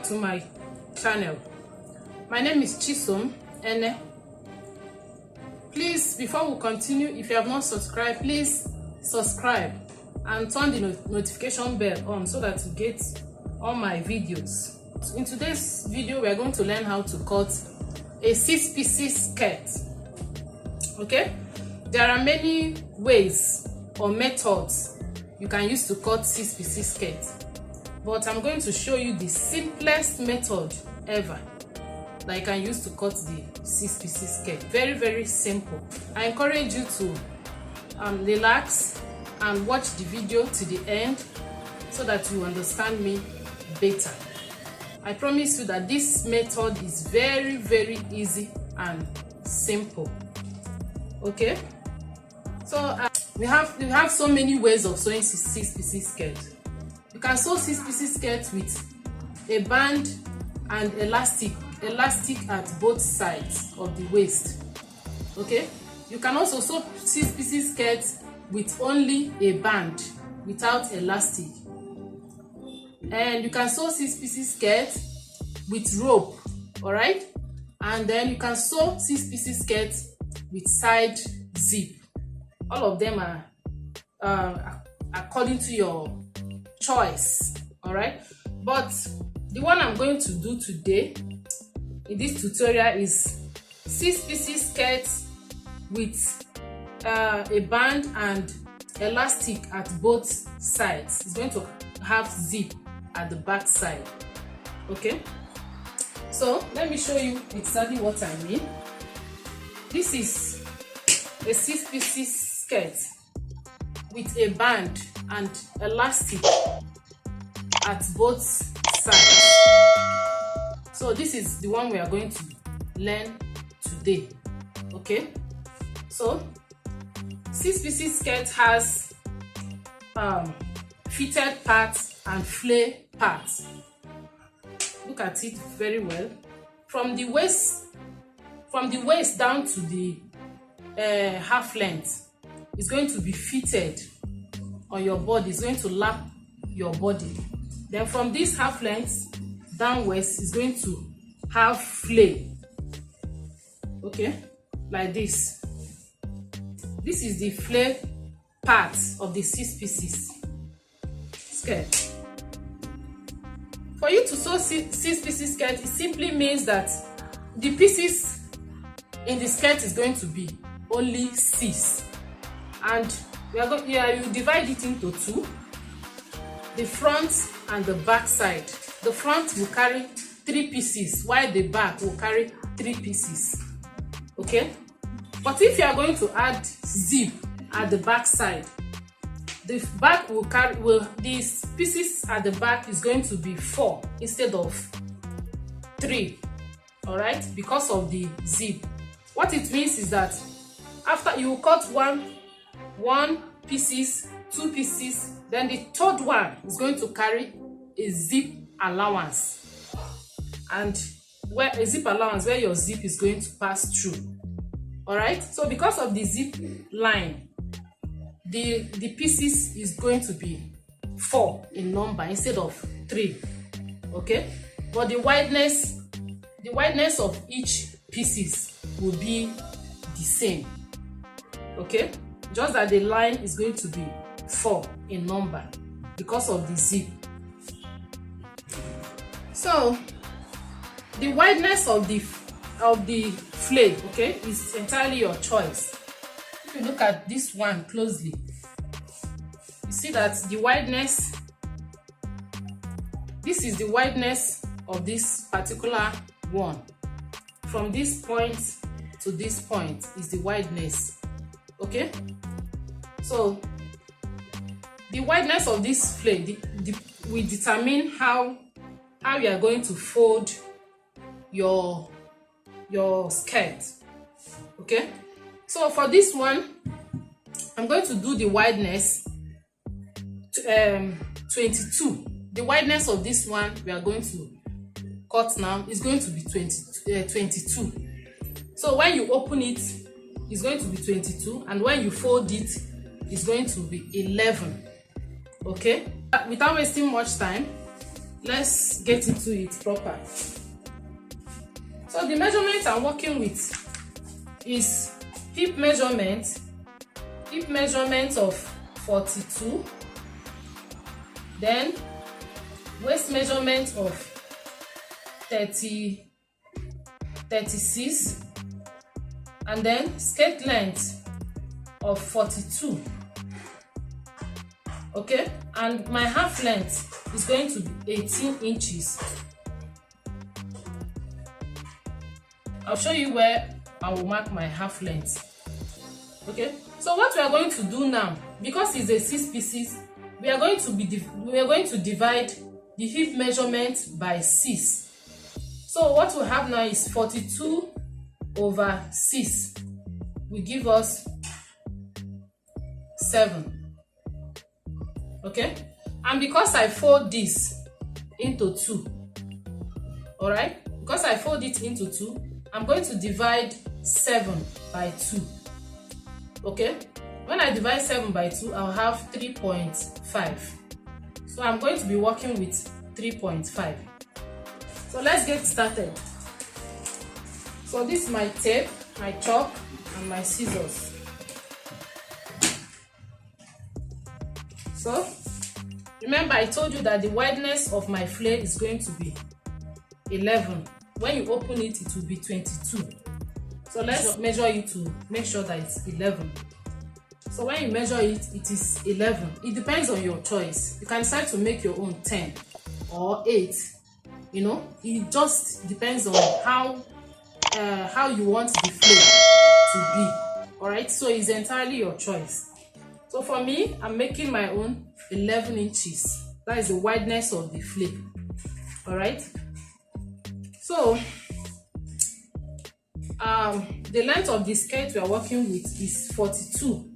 to my channel. My name is Chisom Ene. Please, before we continue, if you have not subscribed, please subscribe and turn the notification bell on so that you get all my videos. In today's video, we are going to learn how to cut a 6-piece skirt. Okay, there are many ways or methods you can use to cut 6-piece skirt, but I'm going to show you the simplest method ever that you can use to cut the 6-piece skirt. Very simple. I encourage you to relax and watch the video to the end so that you understand me better. I promise you that this method is very easy and simple. Okay, so we have so many ways of sewing 6-piece skirt. You can sew 6-piece skirt with a band and elastic at both sides of the waist. Okay, you can also sew 6-piece skirt with only a band without elastic, and you can sew 6-piece skirt with rope. All right, and then you can sew 6-piece skirt with side zip. All of them are according to your choice. All right, but the one I'm going to do today in this tutorial is 6-piece skirt with a band and elastic at both sides. It's going to have zip at the back side. Okay, so let me show you exactly what I mean. This is a 6-piece skirt with a band and elastic at both sides. So this is the one we are going to learn today. Okay, so 6-piece skirt has fitted parts and flay parts. Look at it very well. From the waist down to the half length is going to be fitted on your body. It's going to lap your body. Then from this half length downwards is going to have flay. Okay, like this. This is the flay part of the 6-piece skirt. For you to sew 6-piece skirt, it simply means that the pieces in the skirt is going to be only 6, and you divide it into 2, the front and the back side. The front will carry 3 pieces while the back will carry 3 pieces. Okay, but if you are going to add zip at the back side, the back will carry these pieces at the back is going to be 4 instead of 3. All right, because of the zip. What it means is that after you cut one pieces, 2 pieces, then the third one is going to carry a zip allowance, and where a zip allowance where your zip is going to pass through. All right, so because of the zip line, the pieces is going to be 4 in number instead of 3. Okay, but the wideness of each pieces will be the same. Okay, just that the line is going to be 4 in number because of the zip. So the wideness of the flay, okay, is entirely your choice. If you look at this one closely, you see that the wideness, this is the wideness of this particular one. From this point to this point is the wideness. Okay, so the wideness of this flay will determine how you are going to fold your skirt. Okay, so for this one I'm going to do the wideness 22. The wideness of this one we are going to cut now is going to be 22. So when you open it, it's going to be 22, and when you fold it, it's going to be 11. Okay, without wasting much time, let's get into it proper. So the measurement I'm working with is hip measurement of 42, then waist measurement of 36, and then skirt length of 42. Okay, and my half length is going to be 18 inches. I'll show you where I will mark my half length. Okay, so what we are going to do now, because it's a 6 pieces, we are going to divide the hip measurement by 6. So what we have now is 42 over 6 will give us 7. Okay, and because I fold this into 2, all right, because I fold it into 2, I'm going to divide 7 by 2. Okay, when I divide 7 by 2, I'll have 3.5. So I'm going to be working with 3.5. So let's get started. So this is my tape, my chalk, and my scissors. So remember, I told you that the wideness of my flare is going to be 11. When you open it, it will be 22. So let's measure it to make sure that it's 11. So when you measure it, it is 11. It depends on your choice. You can decide to make your own 10 or 8. You know, it just depends on how you want the flare to be. All right, so it's entirely your choice. So for me, I'm making my own 11 inches. That is the wideness of the flare. All right. So the length of the skirt we are working with is 42.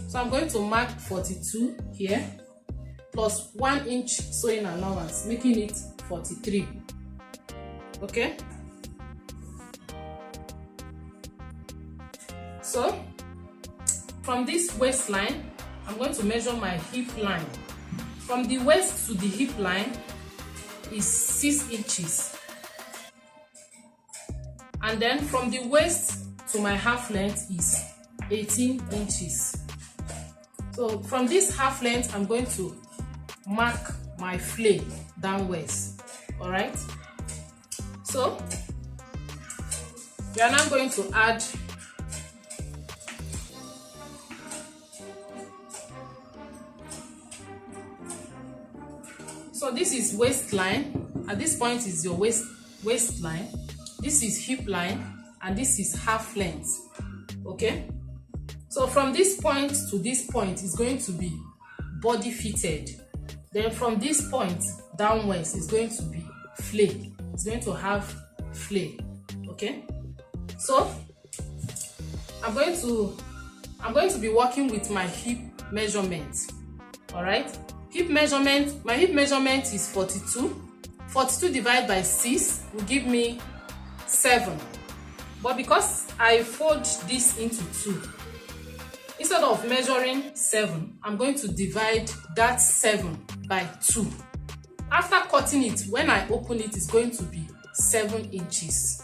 So I'm going to mark 42 here plus 1 inch sewing allowance, making it 43. Okay. So from this waistline, I'm going to measure my hip line. From the waist to the hip line is 6 inches. And then from the waist to my half length is 18 inches. So from this half length, I'm going to mark my flare downwards. All right. So we are now going to add so this is waistline. At this point is your waistline. This is hip line, and this is half length. Okay, so from this point to this point is going to be body fitted. Then from this point downwards is going to be flare. It's going to have flare. Okay, so I'm going to be working with my hip measurement. All right, hip measurement. My hip measurement is 42. 42 divided by 6 will give me 7, but because I fold this into 2, instead of measuring 7, I'm going to divide that 7 by 2. After cutting it, when I open it, it's going to be 7 inches.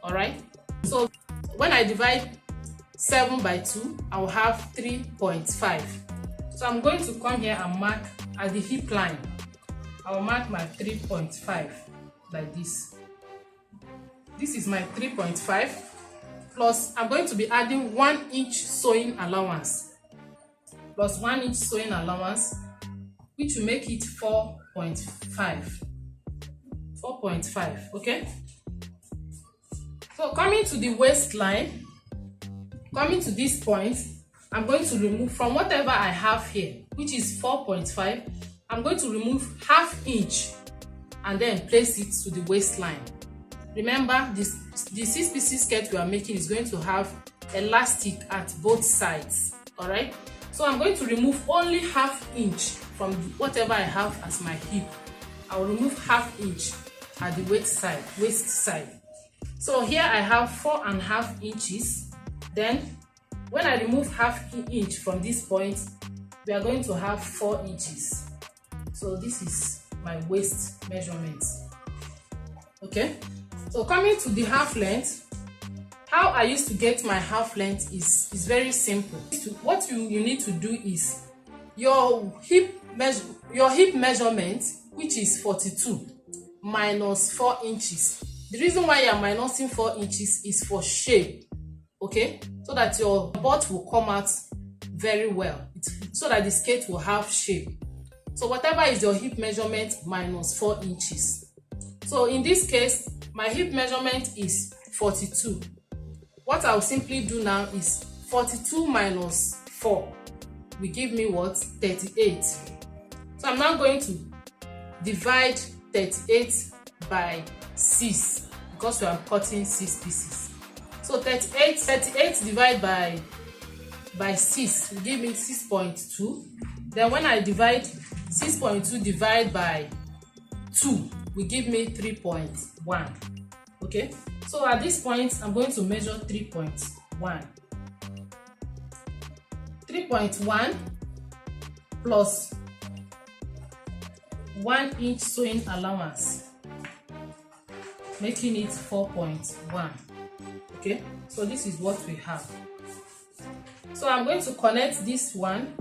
All right, so when I divide 7 by 2, I will have 3.5. So I'm going to come here and mark at the hip line. I will mark my 3.5 like this. This is my 3.5, plus I'm going to be adding 1 inch sewing allowance, plus 1 inch sewing allowance, which will make it 4.5. 4.5, okay? So coming to the waistline, coming to this point, I'm going to remove from whatever I have here, which is 4.5, I'm going to remove ½ inch and then place it to the waistline. Remember, the 6 pieces skirt we are making is going to have elastic at both sides. All right, so I'm going to remove only ½ inch from whatever I have as my hip. I will remove ½ inch at the waist side. So here I have 4.5 inches. Then when I remove ½ inch from this point, we are going to have 4 inches. So this is my waist measurement. Okay, so coming to the half length, how I used to get my half length is very simple. What you need to do is your hip measurement, which is 42, minus 4 inches. The reason why you are minusing 4 inches is for shape, okay, so that your butt will come out very well, so that the skirt will have shape. So whatever is your hip measurement minus 4 inches. So in this case, my hip measurement is 42. What I'll simply do now is 42 minus 4 will give me what? 38. So I'm now going to divide 38 by 6 because we are cutting 6 pieces. So 38 divided by 6 will give me 6.2. Then when I divide 6.2 divided by 2 will give me 3.1. Okay, so at this point I'm going to measure 3.1. 3.1 plus 1 inch sewing allowance, making it 4.1. Okay, so this is what we have. So I'm going to connect this one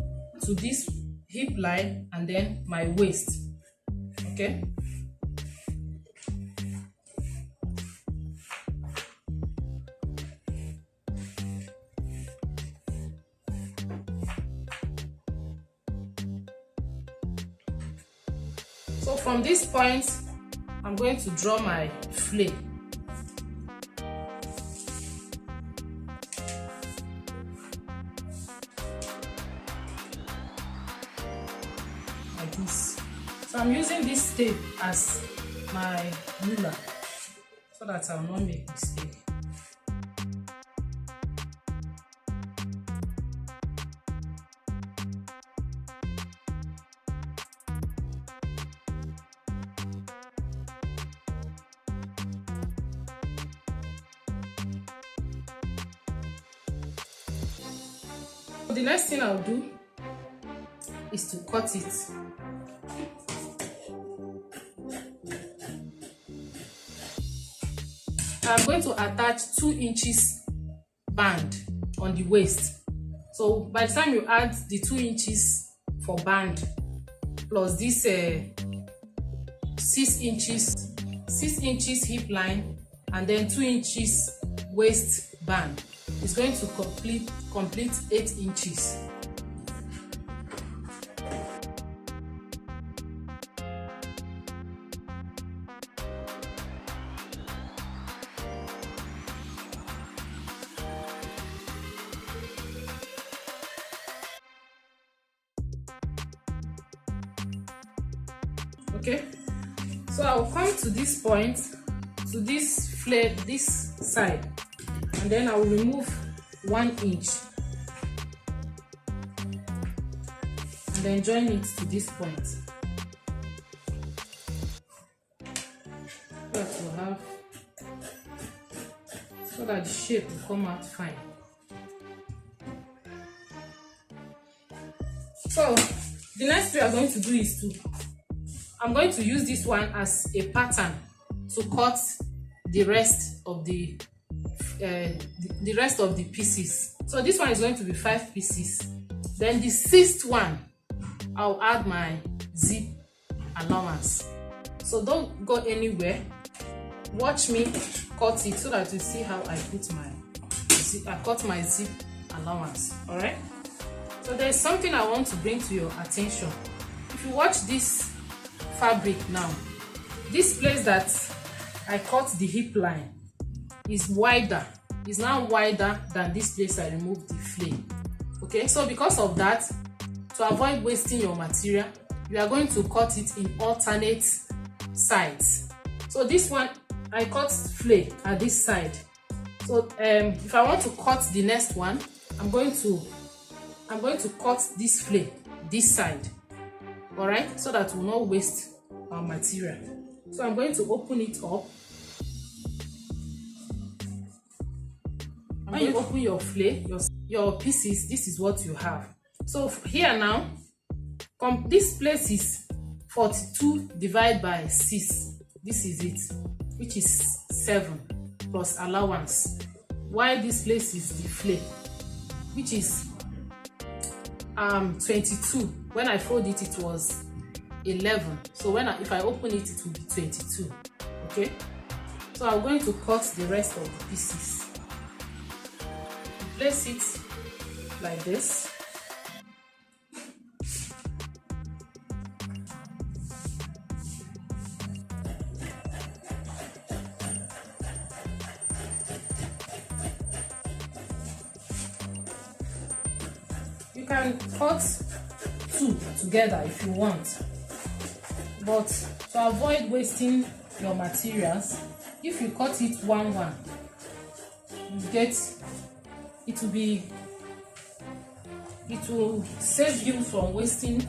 to this hip line and then my waist. Okay, so from this point I'm going to draw my flare. Like this. So I'm using this tape as my ruler so that I'll not make mistake. The next thing I'll do is to cut it. I'm going to attach 2 inches band on the waist. So by the time you add the 2 inches for band plus this 6 inches hip line and then 2 inches waist band, it's going to complete 8 inches. Okay, so I'll come to this point, to this flare, this side, and then I'll remove 1 inch and then join it to this point. So that the shape will come out fine. So the next thing we are going to do is I'm going to use this one as a pattern to cut the rest of the pieces. So this one is going to be 5 pieces. Then the 6th one, I'll add my zip allowance. So don't go anywhere. Watch me cut it so that you see how I cut my zip allowance. All right. So there's something I want to bring to your attention. If you watch this fabric now, this place that I cut the hip line is now wider than this place I removed the flare. Okay, so because of that, to avoid wasting your material, you are going to cut it in alternate sides. So this one I cut flare at this side. So if I want to cut the next one, I'm going to cut this flare this side. All right, so that will not waste our material. So I'm going to open it up. When you open your flare, your pieces, this is what you have. So here now, this place is 42 divided by 6, this is it, which is 7 plus allowance, while this place is the flay, which is 22. When I fold it, it was 11, so if I open it, it will be 22. Okay, so I'm going to cut the rest of the pieces. Place it like this. You can cut 2 together if you want, but to avoid wasting your materials, if you cut it 1-1, it will save you from wasting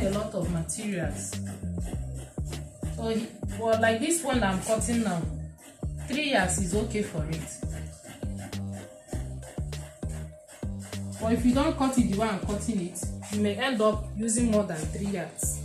a lot of materials. So for like this one I'm cutting now, 3 yards is okay for it. But if you don't cut it the way I'm cutting it, you may end up using more than 3 yards.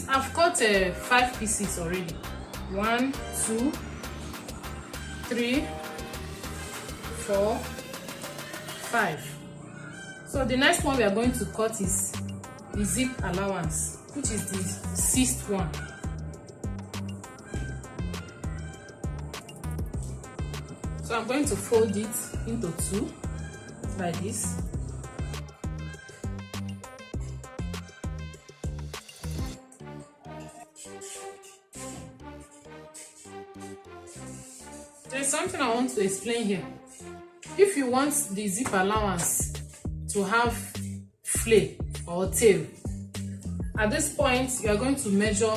I've cut 5 pieces already. 1, 2, 3, 4, 5. So the next one we are going to cut is the zip allowance, which is the 6th one. So I'm going to fold it into 2 like this. There's something I want to explain here. If you want the zip allowance to have flay or tail, at this point you are going to measure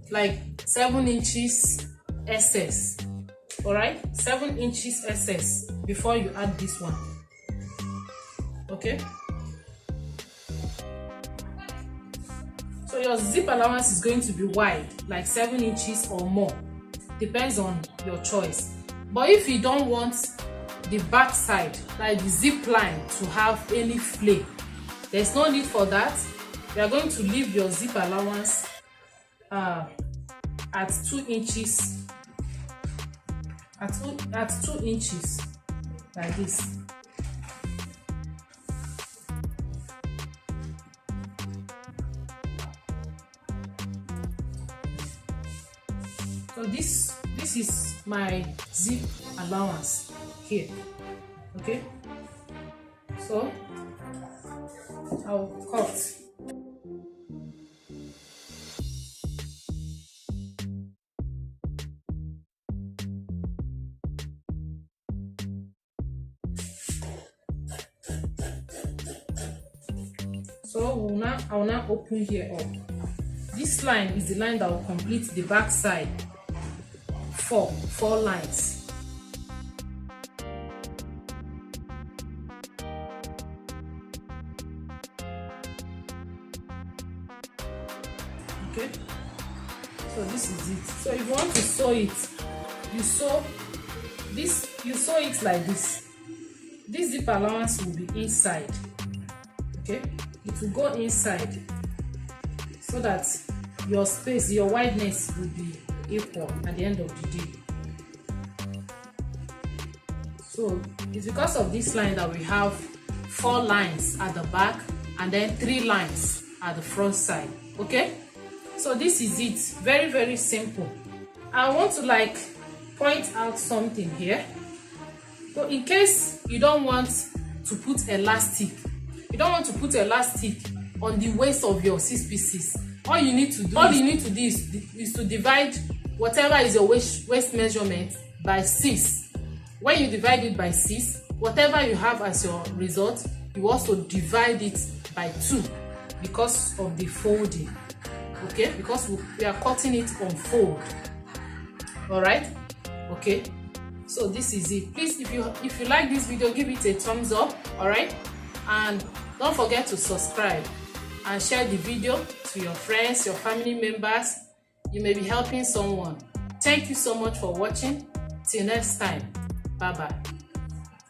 like 7 inches excess. Alright, 7 inches excess before you add this one. Okay, so your zip allowance is going to be wide, like 7 inches or more. Depends on your choice. But if you don't want the back side, like the zip line, to have any flay, there's no need for that. You are going to leave your zip allowance at 2 inches, at 2 inches like this. So this is my zip allowance here. Okay, so I'll cut. So I will now open here up. This line is the line that will complete the back side. Four lines. Okay, so this is it. So if you want to sew it, you sew it like this. This zip allowance will be inside. Okay, it will go inside so that your space, your wideness will be equal at the end of the day. So it's because of this line that we have 4 lines at the back and then 3 lines at the front side. Okay, so this is it. Very, very simple. I want to like point out something here. So in case you don't want to put elastic, on the waist of your 6 pieces, all you need to do is to divide whatever is your waist measurement by 6. When you divide it by 6, whatever you have as your result, you also divide it by 2 because of the folding. Okay, because we are cutting it on fold. All right. Okay, so this is it. Please, if you like this video, give it a thumbs up. All right, and don't forget to subscribe and share the video to your friends, your family members. You may be helping someone. Thank you so much for watching. Till next time. Bye bye.